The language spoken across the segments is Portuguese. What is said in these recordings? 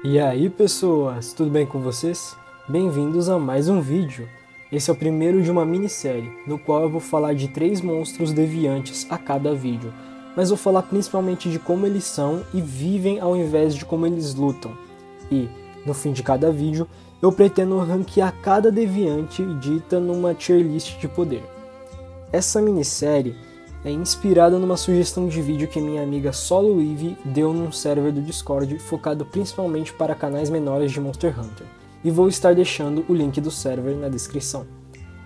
E aí pessoas, tudo bem com vocês? Bem-vindos a mais um vídeo. Esse é o primeiro de uma minissérie, no qual eu vou falar de 3 monstros deviantes a cada vídeo, mas vou falar principalmente de como eles são e vivem ao invés de como eles lutam. E, no fim de cada vídeo, eu pretendo ranquear cada deviante dita numa tier list de poder. Essa minissérie é inspirada numa sugestão de vídeo que minha amiga Solo Eve deu num server do Discord focado principalmente para canais menores de Monster Hunter, e vou estar deixando o link do server na descrição.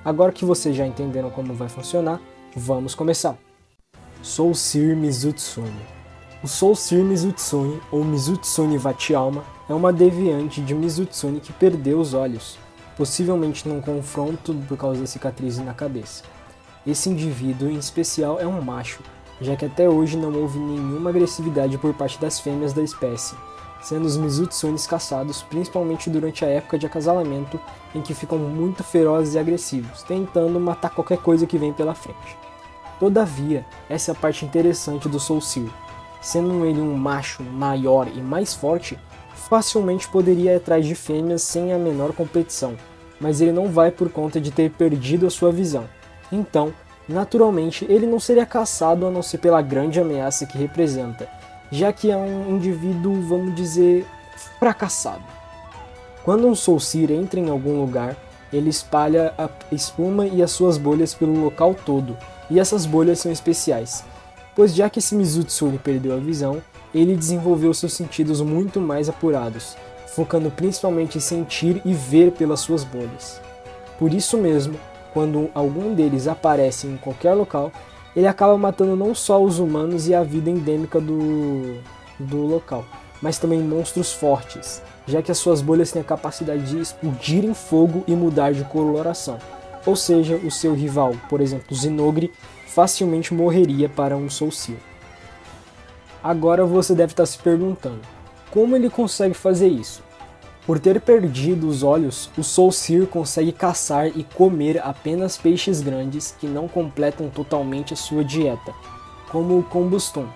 Agora que vocês já entenderam como vai funcionar, vamos começar! Soul Seer Mizutsune. O Soul Seer Mizutsune, ou Mizutsune Vatialma, é uma deviante de Mizutsune que perdeu os olhos, possivelmente num confronto por causa da cicatriz na cabeça. Esse indivíduo em especial é um macho, já que até hoje não houve nenhuma agressividade por parte das fêmeas da espécie, sendo os Mizutsunes caçados principalmente durante a época de acasalamento, em que ficam muito ferozes e agressivos, tentando matar qualquer coisa que vem pela frente. Todavia, essa é a parte interessante do Soul Seer. Sendo ele um macho maior e mais forte, facilmente poderia ir atrás de fêmeas sem a menor competição, mas ele não vai por conta de ter perdido a sua visão. Então, naturalmente, ele não seria caçado a não ser pela grande ameaça que representa, já que é um indivíduo, vamos dizer, fracassado. Quando um Soul Seer entra em algum lugar, ele espalha a espuma e as suas bolhas pelo local todo, e essas bolhas são especiais, pois já que esse Mizutsune perdeu a visão, ele desenvolveu seus sentidos muito mais apurados, focando principalmente em sentir e ver pelas suas bolhas. Por isso mesmo, quando algum deles aparece em qualquer local, ele acaba matando não só os humanos e a vida endêmica do local, mas também monstros fortes, já que as suas bolhas têm a capacidade de explodir em fogo e mudar de coloração. Ou seja, o seu rival, por exemplo, o Zinogre, facilmente morreria para um Soul Seer. Agora você deve estar se perguntando, como ele consegue fazer isso? Por ter perdido os olhos, o Soul Seer consegue caçar e comer apenas peixes grandes que não completam totalmente a sua dieta, como o Combuston,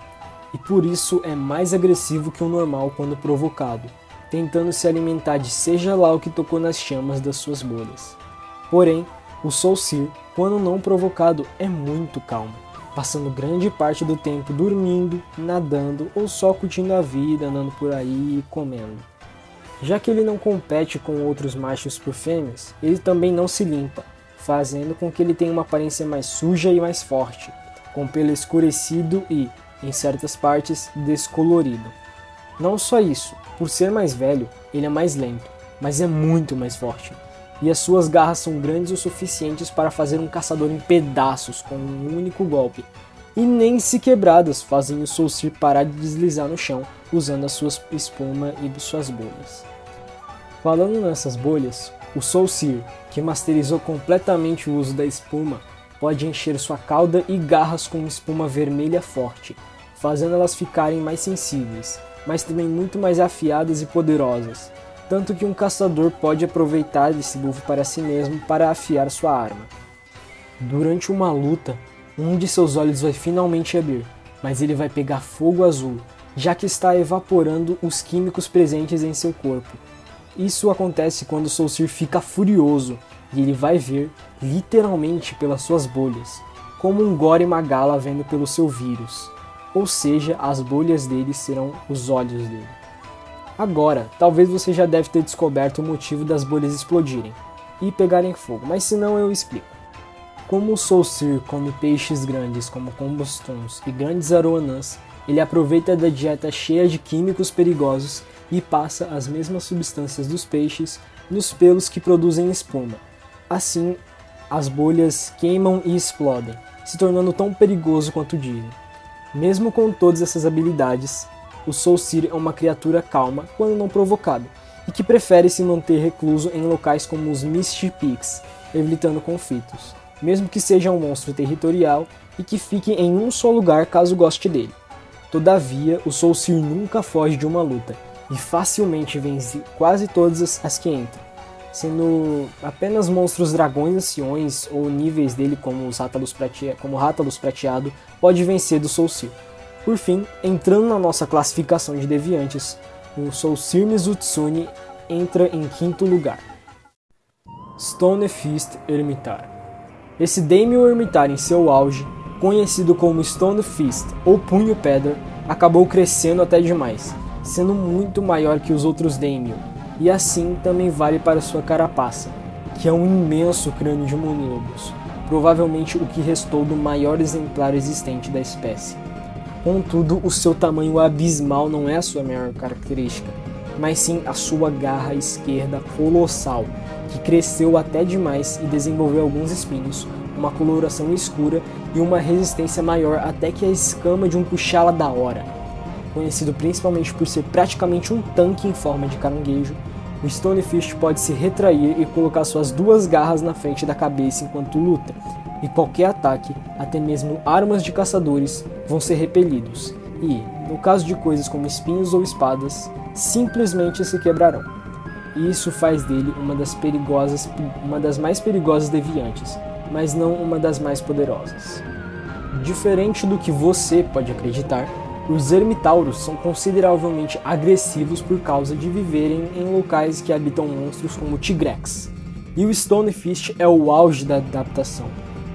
e por isso é mais agressivo que o normal quando provocado, tentando se alimentar de seja lá o que tocou nas chamas das suas bolhas. Porém, o Soul Seer, quando não provocado, é muito calmo, passando grande parte do tempo dormindo, nadando ou só curtindo a vida, andando por aí e comendo. Já que ele não compete com outros machos por fêmeas, ele também não se limpa, fazendo com que ele tenha uma aparência mais suja e mais forte, com pelo escurecido e, em certas partes, descolorido. Não só isso, por ser mais velho, ele é mais lento, mas é muito mais forte, e as suas garras são grandes o suficientes para fazer um caçador em pedaços com um único golpe, e nem se quebradas fazem o Soul Seer parar de deslizar no chão usando a sua espuma e suas bolhas. Falando nessas bolhas, o Soul Seer, que masterizou completamente o uso da espuma, pode encher sua cauda e garras com espuma vermelha forte, fazendo elas ficarem mais sensíveis, mas também muito mais afiadas e poderosas, tanto que um caçador pode aproveitar esse buff para si mesmo para afiar sua arma. Durante uma luta, um de seus olhos vai finalmente abrir, mas ele vai pegar fogo azul, já que está evaporando os químicos presentes em seu corpo. Isso acontece quando o Soul Seer fica furioso, e ele vai ver, literalmente pelas suas bolhas, como um Gore Magala vendo pelo seu vírus, ou seja, as bolhas dele serão os olhos dele. Agora, talvez você já deve ter descoberto o motivo das bolhas explodirem e pegarem fogo, mas se não eu explico. Como o Soul Seer come peixes grandes como Combustons e grandes aroanãs, ele aproveita da dieta cheia de químicos perigosos e passa as mesmas substâncias dos peixes nos pelos que produzem espuma. Assim, as bolhas queimam e explodem, se tornando tão perigoso quanto dizem. Mesmo com todas essas habilidades, o Soul Seer é uma criatura calma quando não provocado, e que prefere se manter recluso em locais como os Misty Peaks, evitando conflitos, mesmo que seja um monstro territorial e que fique em um só lugar caso goste dele. Todavia, o Soul Seer nunca foge de uma luta, e facilmente vence quase todas as que entram, sendo apenas monstros dragões anciões ou níveis dele como o Rátalos prateado pode vencer do Soul Seer. Por fim, entrando na nossa classificação de deviantes, o Soulsirnis Utsuni entra em quinto lugar. Stonefist Ermitar. Esse Daimyo Ermitar em seu auge, conhecido como Stonefist ou Punho Pedra, acabou crescendo até demais, sendo muito maior que os outros Daimyo, e assim também vale para sua carapaça, que é um imenso crânio de monólobos, provavelmente o que restou do maior exemplar existente da espécie. Contudo, o seu tamanho abismal não é a sua maior característica, mas sim a sua garra esquerda colossal, que cresceu até demais e desenvolveu alguns espinhos, uma coloração escura e uma resistência maior até que a escama de um Kuchala da hora. Conhecido principalmente por ser praticamente um tanque em forma de caranguejo, o Stonefist pode se retrair e colocar suas duas garras na frente da cabeça enquanto luta, e qualquer ataque, até mesmo armas de caçadores, vão ser repelidos, e, no caso de coisas como espinhos ou espadas, simplesmente se quebrarão. E isso faz dele uma das mais perigosas deviantes, mas não uma das mais poderosas. Diferente do que você pode acreditar, os Ermitauros são consideravelmente agressivos por causa de viverem em locais que habitam monstros como Tigrex. E o Stonefist é o auge da adaptação,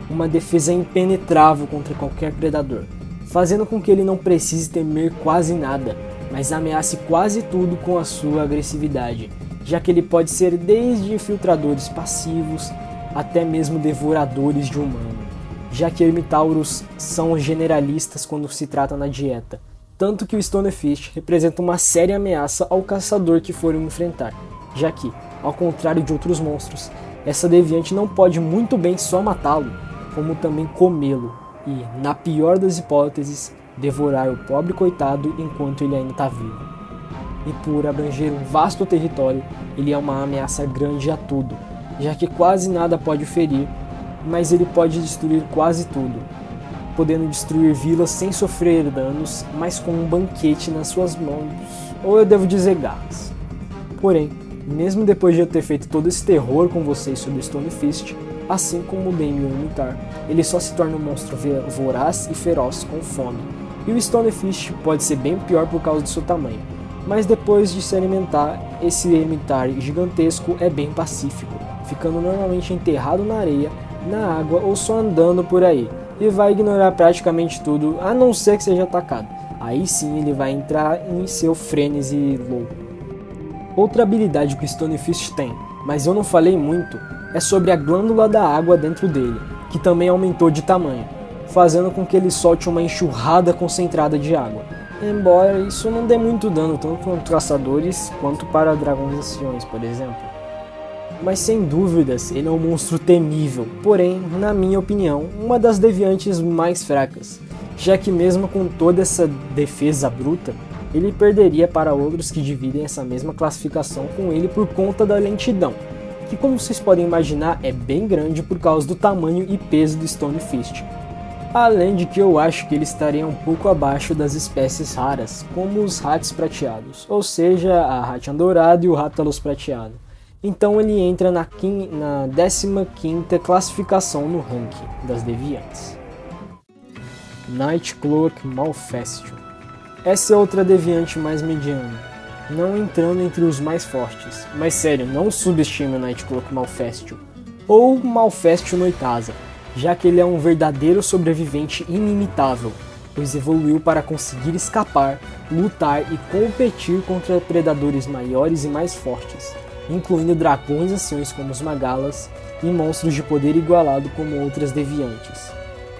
uma defesa impenetrável contra qualquer predador, fazendo com que ele não precise temer quase nada, mas ameace quase tudo com a sua agressividade, já que ele pode ser desde infiltradores passivos até mesmo devoradores de humano, já que Ermitauros são generalistas quando se trata na dieta, tanto que o Stonefist representa uma séria ameaça ao caçador que for enfrentar, já que, ao contrário de outros monstros, essa deviante não pode muito bem só matá-lo, como também comê-lo e, na pior das hipóteses, devorar o pobre coitado enquanto ele ainda está vivo. E por abranger um vasto território, ele é uma ameaça grande a tudo, já que quase nada pode ferir, mas ele pode destruir quase tudo, podendo destruir vilas sem sofrer danos, mas com um banquete nas suas mãos, ou eu devo dizer garras. Porém, mesmo depois de eu ter feito todo esse terror com vocês sobre Stonefist, assim como o Daimyo Ermitar, ele só se torna um monstro voraz e feroz com fome, e o Stonefist pode ser bem pior por causa do seu tamanho, mas depois de se alimentar, esse Ermitar gigantesco é bem pacífico, ficando normalmente enterrado na areia, na água ou só andando por aí, e vai ignorar praticamente tudo, a não ser que seja atacado. Aí sim ele vai entrar em seu frenesi louco. Outra habilidade que o Stonefist tem, mas eu não falei muito, é sobre a glândula da água dentro dele, que também aumentou de tamanho, fazendo com que ele solte uma enxurrada concentrada de água, embora isso não dê muito dano tanto para caçadores quanto para dragões anciões, por exemplo. Mas sem dúvidas, ele é um monstro temível, porém, na minha opinião, uma das deviantes mais fracas, já que mesmo com toda essa defesa bruta, ele perderia para outros que dividem essa mesma classificação com ele por conta da lentidão, que como vocês podem imaginar é bem grande por causa do tamanho e peso do Stonefist. Além de que eu acho que ele estaria um pouco abaixo das espécies raras, como os ratos prateados, ou seja, a Ratian dourado e o Rathalos prateado. Então ele entra na 15ª classificação no ranking das deviantes. Nightcloak Malfestio. Essa é outra deviante mais mediana, não entrando entre os mais fortes, mas sério, não subestime o Nightcloak Malfestio, ou Malfestio Noitaza, já que ele é um verdadeiro sobrevivente inimitável, pois evoluiu para conseguir escapar, lutar e competir contra predadores maiores e mais fortes, incluindo dragões anciões como os Magalas e monstros de poder igualado como outras deviantes.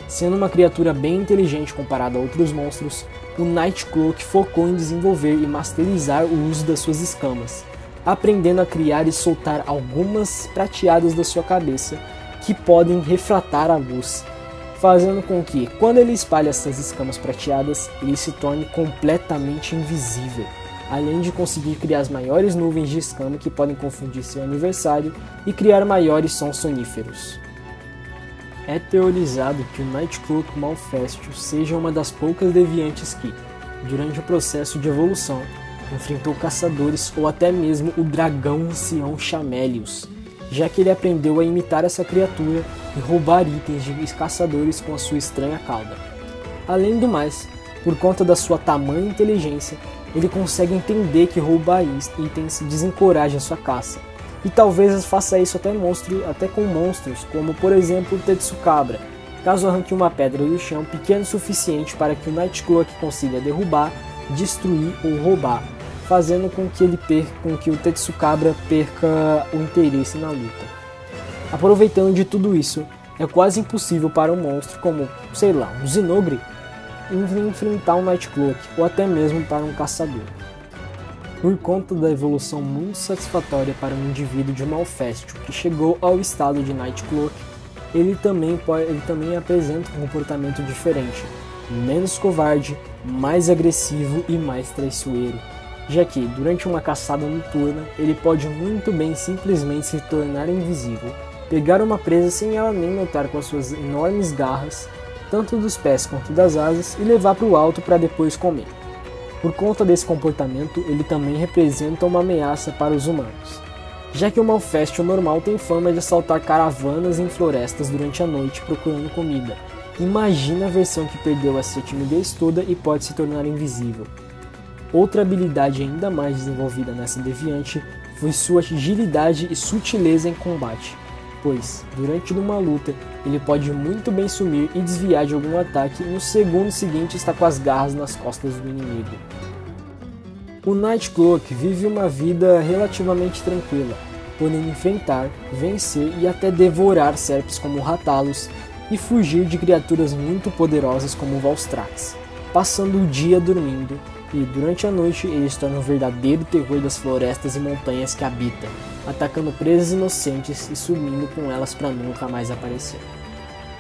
Sendo uma criatura bem inteligente comparada a outros monstros, o Nightcloak focou em desenvolver e masterizar o uso das suas escamas, aprendendo a criar e soltar algumas prateadas da sua cabeça que podem refratar a luz, fazendo com que, quando ele espalha essas escamas prateadas, ele se torne completamente invisível, além de conseguir criar as maiores nuvens de escama que podem confundir seu adversário e criar maiores sons soníferos. É teorizado que o Nightcloak Malfestio seja uma das poucas deviantes que, durante o processo de evolução, enfrentou caçadores ou até mesmo o dragão ancião Chamelius, já que ele aprendeu a imitar essa criatura e roubar itens de caçadores com a sua estranha cauda. Além do mais, por conta da sua tamanha inteligência, ele consegue entender que roubar itens desencoraja sua caça. E talvez faça isso até com monstros, como por exemplo o Tetsukabra, caso arranque uma pedra do chão pequeno o suficiente para que o Nightcloak consiga derrubar, destruir ou roubar, fazendo com que o Tetsukabra perca o interesse na luta. Aproveitando de tudo isso, é quase impossível para um monstro como, sei lá, um Zinogre enfrentar um Nightcloak, ou até mesmo para um caçador. Por conta da evolução muito satisfatória para um indivíduo de Malfestio que chegou ao estado de Nightcloak, ele também apresenta um comportamento diferente, menos covarde, mais agressivo e mais traiçoeiro, já que, durante uma caçada noturna, ele pode muito bem simplesmente se tornar invisível, pegar uma presa sem ela nem notar com as suas enormes garras, tanto dos pés quanto das asas, e levar para o alto para depois comer. Por conta desse comportamento, ele também representa uma ameaça para os humanos, já que o Malfestio normal tem fama de assaltar caravanas em florestas durante a noite procurando comida. Imagina a versão que perdeu essa timidez toda e pode se tornar invisível. Outra habilidade ainda mais desenvolvida nessa deviante foi sua agilidade e sutileza em combate, pois, durante uma luta, ele pode muito bem sumir e desviar de algum ataque e no segundo seguinte está com as garras nas costas do inimigo. O Nightcloak vive uma vida relativamente tranquila, podendo enfrentar, vencer e até devorar serpes como Rathalos e fugir de criaturas muito poderosas como Valstrax, passando o dia dormindo e, durante a noite, ele se torna um verdadeiro terror das florestas e montanhas que habita, atacando presas inocentes e sumindo com elas para nunca mais aparecer.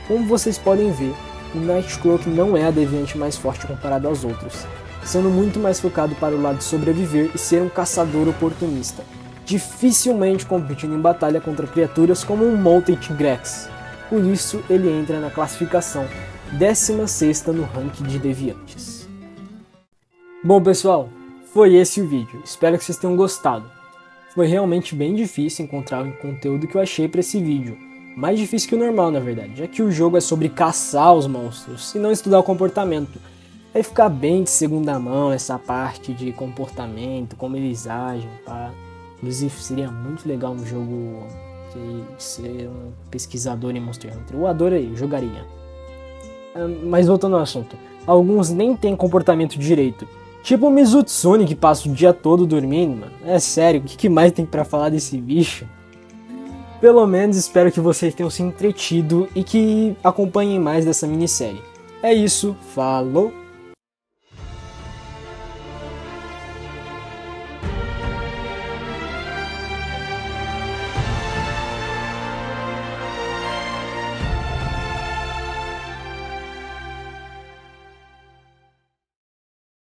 Como vocês podem ver, o Nightcloak não é a deviante mais forte comparado aos outros, sendo muito mais focado para o lado de sobreviver e ser um caçador oportunista, dificilmente competindo em batalha contra criaturas como um Molten Tigrex. Por isso, ele entra na classificação 16ª no ranking de deviantes. Bom pessoal, foi esse o vídeo, espero que vocês tenham gostado. Foi realmente bem difícil encontrar o conteúdo que eu achei para esse vídeo, mais difícil que o normal na verdade, já que o jogo é sobre caçar os monstros e não estudar o comportamento. Vai ficar bem de segunda mão essa parte de comportamento, como eles agem, pá. Inclusive seria muito legal um jogo que ser um pesquisador em Monster Hunter. Eu adorei, jogaria. Mas voltando ao assunto, alguns nem têm comportamento direito. Tipo o Mizutsune que passa o dia todo dormindo, mano. É sério, o que mais tem pra falar desse bicho? Pelo menos espero que vocês tenham se entretido e que acompanhem mais dessa minissérie. É isso, falou!